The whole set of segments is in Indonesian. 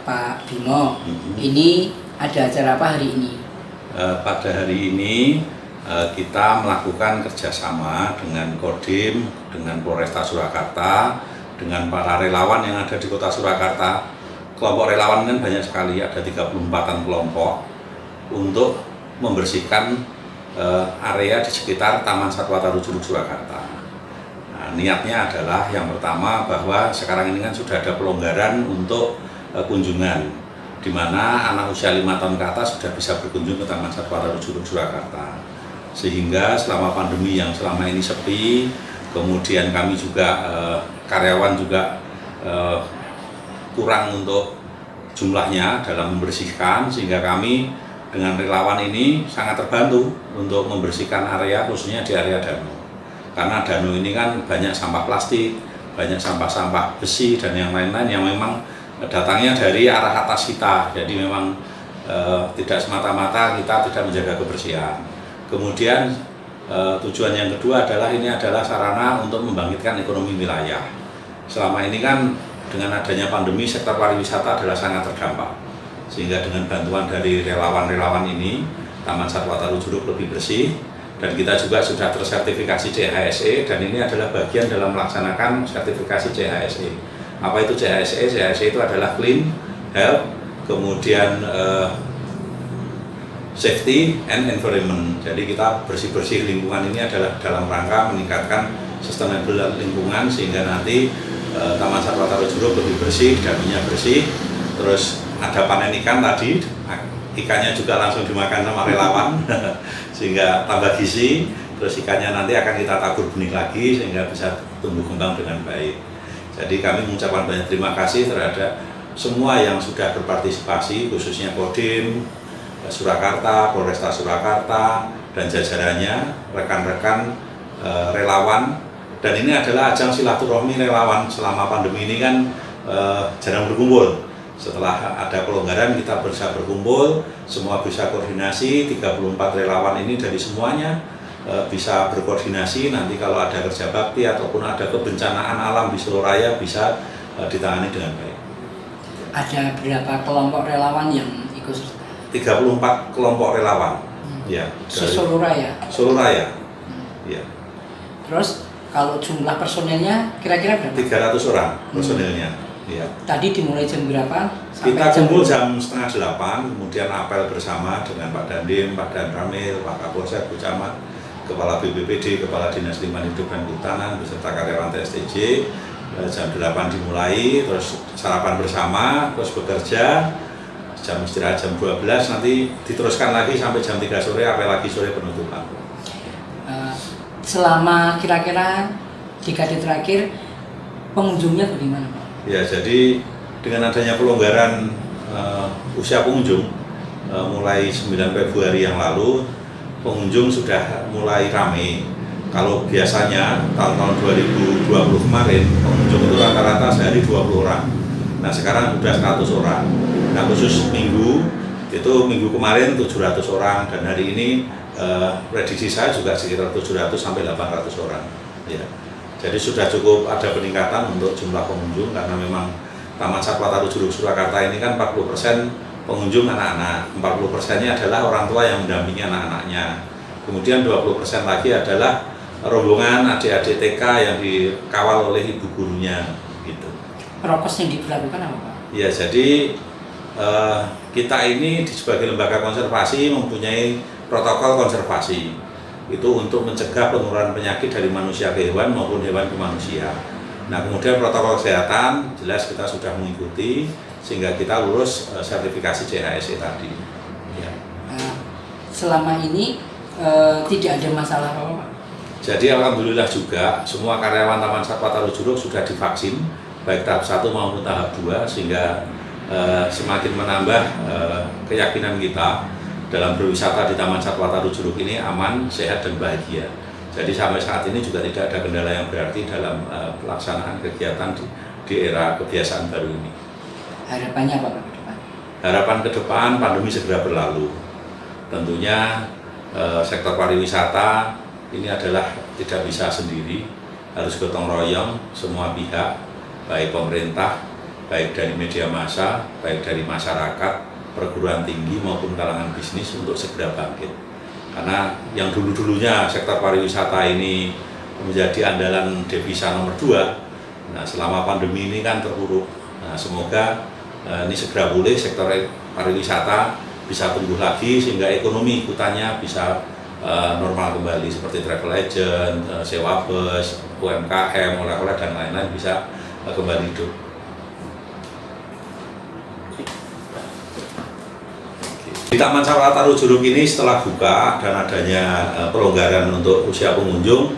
Pak Bimo, ini ada acara apa hari ini? Pada hari ini kita melakukan kerjasama dengan Kodim, dengan Polresta Surakarta, dengan para relawan yang ada di Kota Surakarta. Kelompok relawan kan banyak sekali, ada 34-an kelompok untuk membersihkan area di sekitar Taman Satwa Taru Juruk Surakarta. Nah, niatnya adalah yang pertama bahwa sekarang ini kan sudah ada pelonggaran untuk kunjungan, di mana anak usia 5 tahun ke atas sudah bisa berkunjung ke Taman Satwa Taru Juruk Surakarta. Sehingga selama pandemi yang selama ini sepi, kemudian kami juga karyawan juga kurang untuk jumlahnya dalam membersihkan, sehingga kami dengan relawan ini sangat terbantu untuk membersihkan area, khususnya di area danau. Karena danau ini kan banyak sampah plastik, banyak sampah-sampah besi dan yang lain-lain yang memang datangnya dari arah atas kita, jadi memang tidak semata-mata kita tidak menjaga kebersihan. Kemudian tujuan yang kedua adalah ini adalah sarana untuk membangkitkan ekonomi wilayah. Selama ini kan dengan adanya pandemi sektor pariwisata adalah sangat terdampak, sehingga dengan bantuan dari relawan-relawan ini Taman Satwa Taru Juruk lebih bersih, dan kita juga sudah tersertifikasi CHSE, dan ini adalah bagian dalam melaksanakan sertifikasi CHSE. Apa itu CHSE? CHSE itu adalah Clean, Health, kemudian Safety and Environment. Jadi kita bersih-bersih lingkungan ini adalah dalam rangka meningkatkan sustainable lingkungan, sehingga nanti Taman Satwa Taru Juruk lebih bersih, danunya bersih, terus ada panen ikan tadi, ikannya juga langsung dimakan sama relawan sehingga tambah gizi, terus ikannya nanti akan kita tabur benih lagi sehingga bisa tumbuh kembang dengan baik. Jadi kami mengucapkan banyak terima kasih terhadap semua yang sudah berpartisipasi, khususnya Kodim Surakarta, Polresta Surakarta, dan jajarannya, rekan-rekan relawan. Dan ini adalah ajang silaturahmi relawan. Selama pandemi ini kan jarang berkumpul. Setelah ada pelonggaran kita bisa berkumpul, semua bisa koordinasi, 34 relawan ini dari semuanya bisa berkoordinasi. Nanti kalau ada kerja bakti ataupun ada kebencanaan alam di seluruh raya bisa ditangani dengan baik. Ada berapa kelompok relawan yang ikut? 34 kelompok relawan. Ya, seluruh raya? Seluruh raya. Ya. Terus kalau jumlah personelnya kira-kira berapa? 300 orang personelnya. Ya. Tadi dimulai jam berapa? Kita kumpul jam 7:30, kemudian apel bersama dengan Pak Dandim, Pak Dan Ramil, Pak Kapolsek, Bu Camat, Kepala BPPD, Kepala Dinas Lingkungan Hidup dan Kehutanan, beserta karyawan TSTJ. Jam 8 dimulai, terus sarapan bersama, terus bekerja, jam istirahat jam 12, nanti diteruskan lagi sampai jam 3 sore, apel lagi sore penutupan. Selama kira-kira dekade terakhir, pengunjungnya bagaimana, Pak? Ya, jadi dengan adanya pelonggaran usia pengunjung mulai 9 Februari yang lalu, pengunjung sudah mulai ramai. Kalau biasanya tahun-tahun 2020 kemarin pengunjung itu rata-rata sehari 20 orang. Nah sekarang sudah 100 orang. Nah khusus minggu itu minggu kemarin 700 orang, dan hari ini prediksi saya juga sekitar 700 sampai 800 orang. Ya. Jadi sudah cukup ada peningkatan untuk jumlah pengunjung, karena memang Taman Satwa Taru Juruk Surakarta ini kan 40% pengunjung anak-anak, 40%-nya adalah orang tua yang mendampingi anak-anaknya. Kemudian 20% lagi adalah rombongan adik-adik TK yang dikawal oleh ibu gurunya. Gitu. Prokes yang diberlakukan apa, Pak? Ya, jadi kita ini sebagai lembaga konservasi mempunyai protokol konservasi. Itu untuk mencegah penularan penyakit dari manusia ke hewan maupun hewan ke manusia. Nah, kemudian protokol kesehatan jelas kita sudah mengikuti sehingga kita lulus sertifikasi CHSE tadi. Ya. Selama ini tidak ada masalah apa, Pak? Jadi alhamdulillah juga semua karyawan Taman Satwa Taru Juruk sudah divaksin baik tahap 1 maupun tahap 2, sehingga semakin menambah keyakinan kita dalam berwisata di Taman Satwa Taru Juruk ini aman, sehat, dan bahagia. Jadi sampai saat ini juga tidak ada kendala yang berarti dalam pelaksanaan kegiatan di era kebiasaan baru ini. Harapannya apa, Pak, ke depan? Harapan ke depan pandemi segera berlalu. Tentunya sektor pariwisata ini adalah tidak bisa sendiri, harus gotong royong semua pihak, baik pemerintah, baik dari media massa, baik dari masyarakat, perguruan tinggi maupun kalangan bisnis untuk segera bangkit. Karena yang dulu-dulunya sektor pariwisata ini menjadi andalan devisa nomor 2, nah selama pandemi ini kan terpuruk. Nah semoga ini segera pulih, sektor pariwisata bisa tumbuh lagi sehingga ekonomi ikutannya bisa normal kembali seperti travel agent, sewa bus, UMKM, oleh-oleh dan lain-lain bisa kembali hidup. Di Taman Safari Taru Juruk ini setelah buka dan adanya pelonggaran untuk usia pengunjung,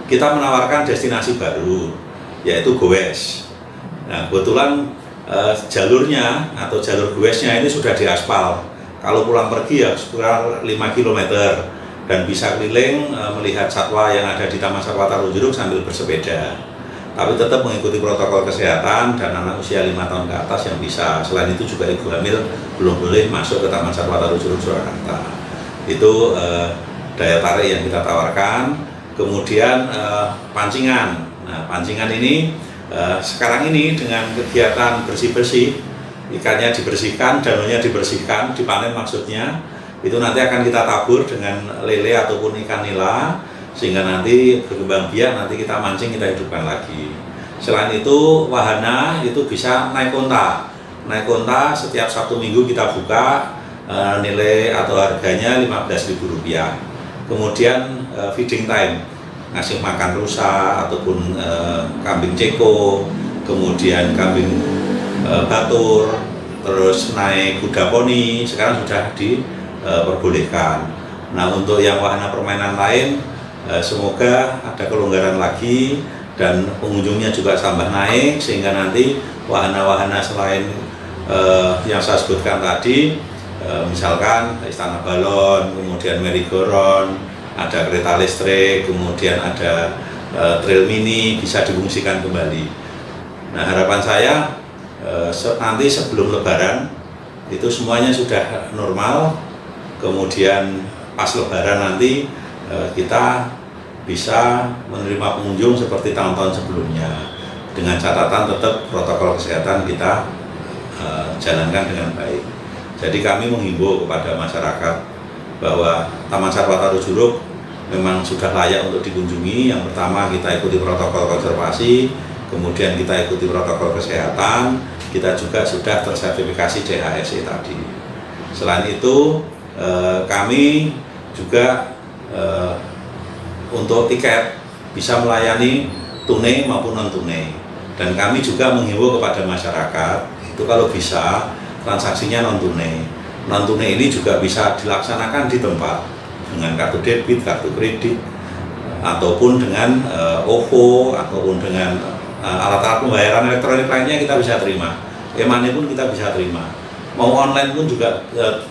kita menawarkan destinasi baru yaitu goes. Nah kebetulan jalurnya atau jalur goesnya ini sudah diaspal. Kalau pulang pergi ya sekitar 5 km dan bisa keliling melihat satwa yang ada di Taman Safari Taru Juruk sambil bersepeda. Tapi tetap mengikuti protokol kesehatan dan anak usia 5 tahun ke atas yang bisa. Selain itu juga ibu hamil belum boleh masuk ke Taman Safari Taru Juruk Surakarta. Itu daya tarik yang kita tawarkan. Kemudian pancingan. Nah, pancingan ini sekarang ini dengan kegiatan bersih-bersih, ikannya dibersihkan, danaunya dibersihkan, dipanen maksudnya, itu nanti akan kita tabur dengan lele ataupun ikan nila, sehingga nanti berkembang biak, nanti kita mancing, kita hidupkan lagi. Selain itu wahana itu bisa naik onta. Naik onta setiap Sabtu Minggu kita buka, nilai atau harganya Rp15.000. Kemudian feeding time, ngasih makan rusa ataupun kambing ceko, kemudian kambing batur, terus naik kuda poni, sekarang sudah diperbolehkan. Nah untuk yang wahana permainan lain, semoga ada kelonggaran lagi dan pengunjungnya juga tambah naik, sehingga nanti wahana-wahana selain yang saya sebutkan tadi, misalkan Istana Balon, kemudian merry-go-round, ada kereta listrik, kemudian ada trail mini bisa difungsikan kembali. Nah harapan saya nanti sebelum Lebaran itu semuanya sudah normal, kemudian pas Lebaran nanti kita bisa menerima pengunjung seperti tahun-tahun sebelumnya, dengan catatan tetap protokol kesehatan kita jalankan dengan baik. Jadi kami menghimbau kepada masyarakat bahwa Taman Safari Taru Juruk memang sudah layak untuk dikunjungi. Yang pertama kita ikuti protokol konservasi, kemudian kita ikuti protokol kesehatan, kita juga sudah tersertifikasi DHSE tadi. Selain itu kami juga untuk tiket bisa melayani tunai maupun non tunai, dan kami juga menghimbau kepada masyarakat itu kalau bisa transaksinya non tunai. Non tunai ini juga bisa dilaksanakan di tempat dengan kartu debit, kartu kredit, ataupun dengan OVO, ataupun dengan alat-alat pembayaran elektronik lainnya kita bisa terima. E-money pun kita bisa terima. Mau online pun juga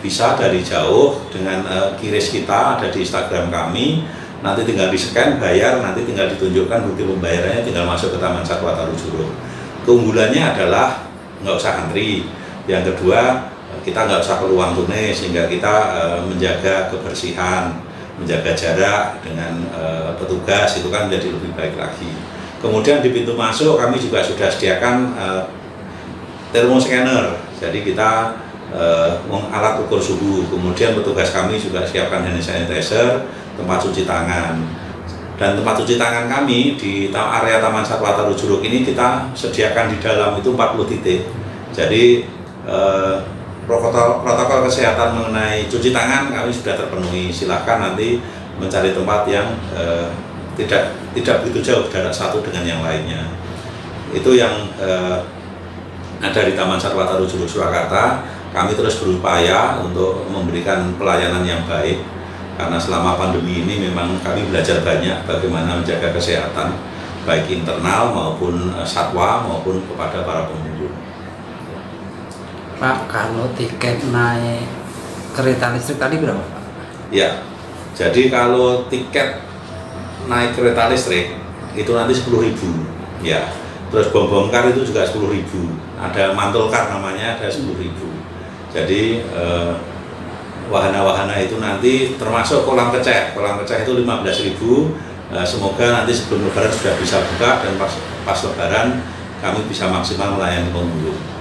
bisa dari jauh dengan QRIS kita ada di Instagram kami. Nanti tinggal di-scan, bayar, nanti tinggal ditunjukkan bukti pembayarannya, tinggal masuk ke Taman Satwa Taru Juruk. Keunggulannya adalah nggak usah antri. Yang kedua, kita nggak usah peluang tunai, sehingga kita menjaga kebersihan, menjaga jarak dengan petugas, itu kan menjadi lebih baik lagi. Kemudian di pintu masuk kami juga sudah sediakan thermoscanner, jadi kita alat ukur suhu. Kemudian petugas kami juga siapkan hand sanitizer, tempat cuci tangan. Dan tempat cuci tangan kami di area Taman Satwa Taru Juruk ini kita sediakan di dalam itu 40 titik. Jadi protokol kesehatan mengenai cuci tangan kami sudah terpenuhi. Silahkan nanti mencari tempat yang tidak begitu jauh jarak satu dengan yang lainnya. Itu yang ada di Taman Satwa Taru Juruk Surakarta. Kami terus berupaya untuk memberikan pelayanan yang baik, karena selama pandemi ini memang kami belajar banyak bagaimana menjaga kesehatan baik internal maupun satwa maupun kepada para pengunjung. Pak, kalau tiket naik kereta listrik tadi berapa, Pak? Ya, jadi kalau tiket naik kereta listrik itu nanti 10.000, ya. Terus bom-bom-kar itu juga 10.000. Ada mantul kar namanya, ada 10.000. Jadi wahana-wahana itu nanti termasuk kolam kecek. Kolam kecek itu 15.000. Semoga nanti sebelum Lebaran sudah bisa buka, dan pas Lebaran kami bisa maksimal melayani pengunjung.